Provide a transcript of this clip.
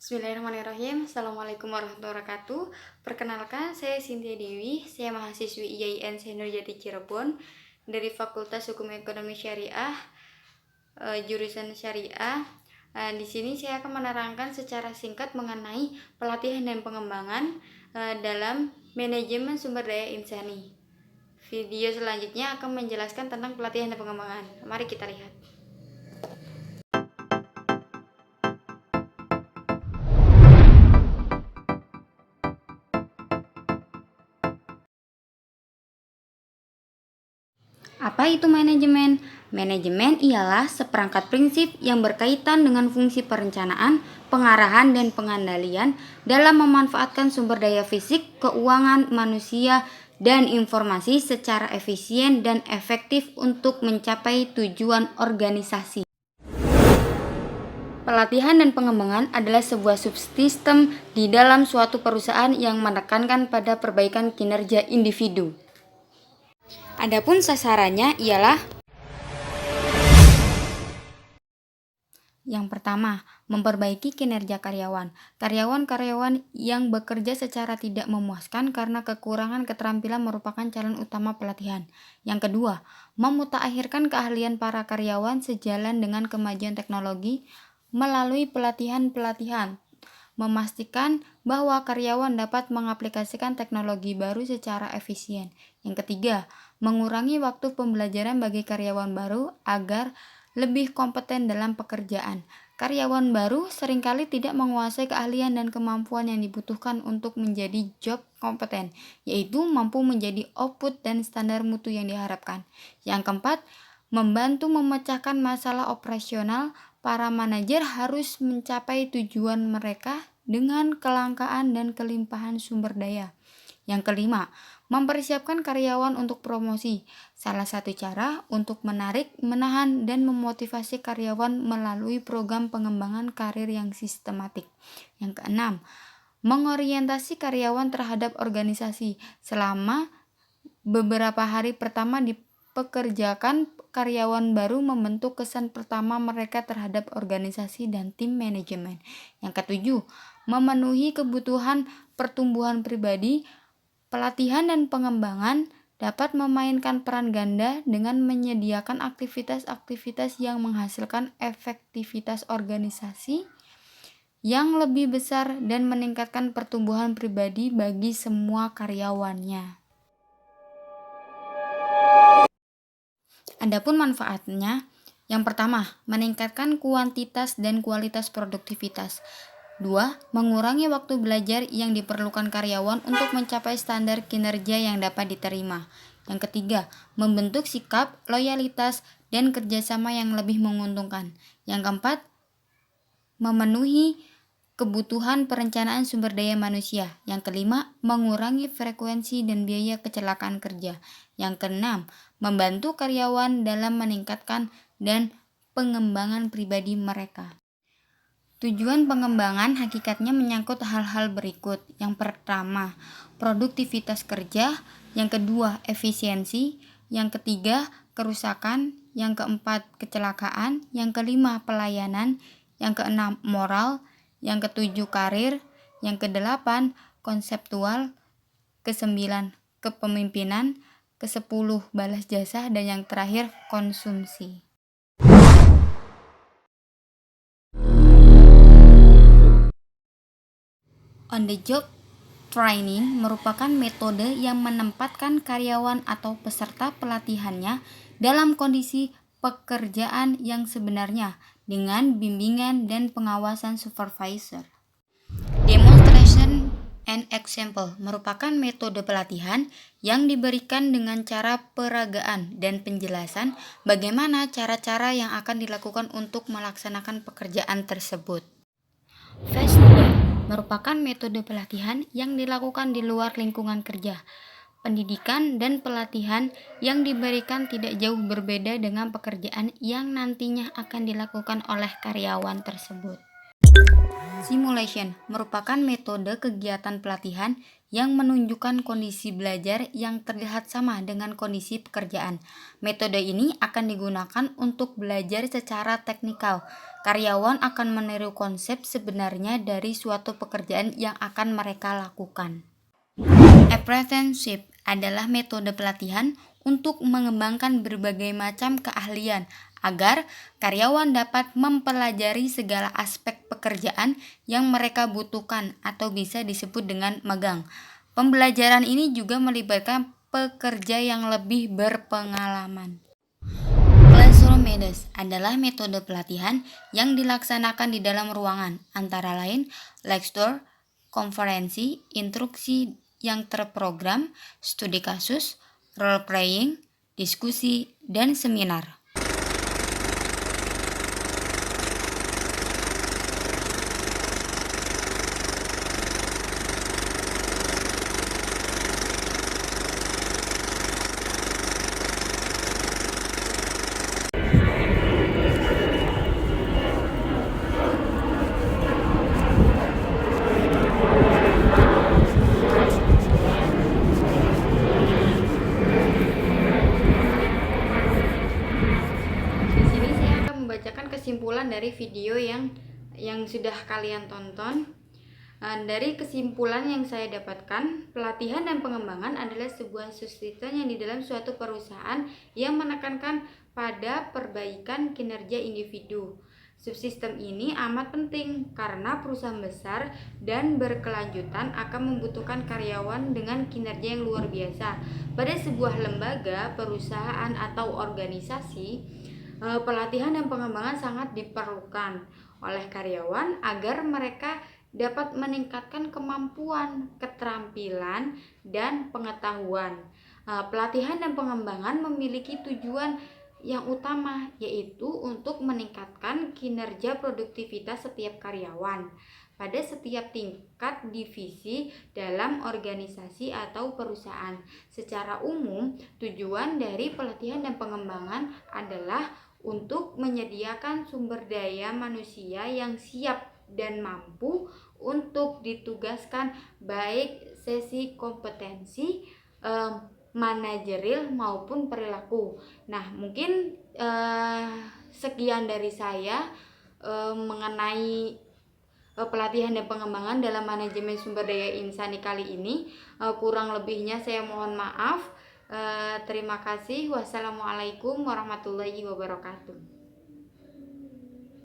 Bismillahirrahmanirrahim. Assalamualaikum warahmatullahi wabarakatuh. Perkenalkan, saya Cynthia Dewi. Saya mahasiswi IAIN Senior Jati Cirebon dari Fakultas Hukum Ekonomi Syariah, jurusan Syariah. Di sini saya akan menerangkan secara singkat mengenai pelatihan dan pengembangan dalam manajemen sumber daya insani. Video selanjutnya akan menjelaskan tentang pelatihan dan pengembangan. Mari kita lihat. Apa itu manajemen? Manajemen ialah seperangkat prinsip yang berkaitan dengan fungsi perencanaan, pengarahan, dan pengendalian dalam memanfaatkan sumber daya fisik, keuangan, manusia, dan informasi secara efisien dan efektif untuk mencapai tujuan organisasi. Pelatihan dan pengembangan adalah sebuah subsistem di dalam suatu perusahaan yang menekankan pada perbaikan kinerja individu. Adapun sasarannya ialah yang pertama, memperbaiki kinerja karyawan. Karyawan-karyawan yang bekerja secara tidak memuaskan karena kekurangan keterampilan merupakan calon utama pelatihan. Yang kedua, memutaakhirkan keahlian para karyawan sejalan dengan kemajuan teknologi melalui pelatihan-pelatihan. Memastikan bahwa karyawan dapat mengaplikasikan teknologi baru secara efisien. Yang ketiga, mengurangi waktu pembelajaran bagi karyawan baru agar lebih kompeten dalam pekerjaan. Karyawan baru seringkali tidak menguasai keahlian dan kemampuan yang dibutuhkan untuk menjadi job kompeten, yaitu mampu menjadi output dan standar mutu yang diharapkan. Yang keempat, membantu memecahkan masalah operasional. Para manajer harus mencapai tujuan mereka dengan kelangkaan dan kelimpahan sumber daya. Yang kelima, mempersiapkan karyawan untuk promosi. Salah satu cara untuk menarik, menahan, dan memotivasi karyawan melalui program pengembangan karir yang sistematik. Yang keenam, mengorientasi karyawan terhadap organisasi. Selama beberapa hari pertama dipekerjakan, karyawan baru membentuk kesan pertama mereka terhadap organisasi dan tim manajemen. Yang ketujuh, memenuhi kebutuhan pertumbuhan pribadi. Pelatihan dan pengembangan dapat memainkan peran ganda dengan menyediakan aktivitas-aktivitas yang menghasilkan efektivitas organisasi yang lebih besar dan meningkatkan pertumbuhan pribadi bagi semua karyawannya. Adapun manfaatnya, yang pertama, meningkatkan kuantitas dan kualitas produktivitas. 2. Mengurangi waktu belajar yang diperlukan karyawan untuk mencapai standar kinerja yang dapat diterima. Yang ketiga, membentuk sikap, loyalitas, dan kerjasama yang lebih menguntungkan. Yang keempat, memenuhi kebutuhan perencanaan sumber daya manusia. Yang kelima, mengurangi frekuensi dan biaya kecelakaan kerja. Yang keenam, membantu karyawan dalam meningkatkan dan pengembangan pribadi mereka. Tujuan pengembangan hakikatnya menyangkut hal-hal berikut. Yang pertama, produktivitas kerja. Yang kedua, efisiensi. Yang ketiga, kerusakan. Yang keempat, kecelakaan. Yang kelima, pelayanan. Yang keenam, moral. Yang ketujuh, karir. Yang kedelapan, konseptual. Kesembilan, kepemimpinan. Kesepuluh, balas jasa. Dan yang terakhir, konsumsi. On the job training merupakan metode yang menempatkan karyawan atau peserta pelatihannya dalam kondisi pekerjaan yang sebenarnya dengan bimbingan dan pengawasan supervisor. Demonstration and example merupakan metode pelatihan yang diberikan dengan cara peragaan dan penjelasan bagaimana cara-cara yang akan dilakukan untuk melaksanakan pekerjaan tersebut. Fast learn merupakan metode pelatihan yang dilakukan di luar lingkungan kerja. Pendidikan dan pelatihan yang diberikan tidak jauh berbeda dengan pekerjaan yang nantinya akan dilakukan oleh karyawan tersebut. Simulation merupakan metode kegiatan pelatihan yang menunjukkan kondisi belajar yang terlihat sama dengan kondisi pekerjaan. Metode ini akan digunakan untuk belajar secara teknikal. Karyawan akan meniru konsep sebenarnya dari suatu pekerjaan yang akan mereka lakukan. Apprenticeship adalah metode pelatihan untuk mengembangkan berbagai macam keahlian agar karyawan dapat mempelajari segala aspek pekerjaan yang mereka butuhkan atau bisa disebut dengan magang. Pembelajaran ini juga melibatkan pekerja yang lebih berpengalaman. Classroom methods adalah metode pelatihan yang dilaksanakan di dalam ruangan, antara lain lecture, konferensi, instruksi yang terprogram, studi kasus, role playing, diskusi, dan seminar. Di sini saya akan membacakan kesimpulan dari video yang sudah kalian tonton. Dari kesimpulan yang saya dapatkan, pelatihan dan pengembangan adalah sebuah subsistem yang di dalam suatu perusahaan yang menekankan pada perbaikan kinerja individu. Subsistem ini amat penting karena perusahaan besar dan berkelanjutan akan membutuhkan karyawan dengan kinerja yang luar biasa. Pada sebuah lembaga, perusahaan, atau organisasi, pelatihan dan pengembangan sangat diperlukan oleh karyawan agar mereka dapat meningkatkan kemampuan, keterampilan, dan pengetahuan. Pelatihan dan pengembangan memiliki tujuan yang utama, yaitu untuk meningkatkan kinerja produktivitas setiap karyawan pada setiap tingkat divisi dalam organisasi atau perusahaan. Secara umum, tujuan dari pelatihan dan pengembangan adalah untuk menyediakan sumber daya manusia yang siap dan mampu untuk ditugaskan, baik sesi kompetensi, manajerial maupun perilaku. Nah, mungkin sekian dari saya mengenai pelatihan dan pengembangan dalam manajemen sumber daya insani kali ini. Kurang lebihnya saya mohon maaf. Terima kasih. Wassalamualaikum warahmatullahi wabarakatuh.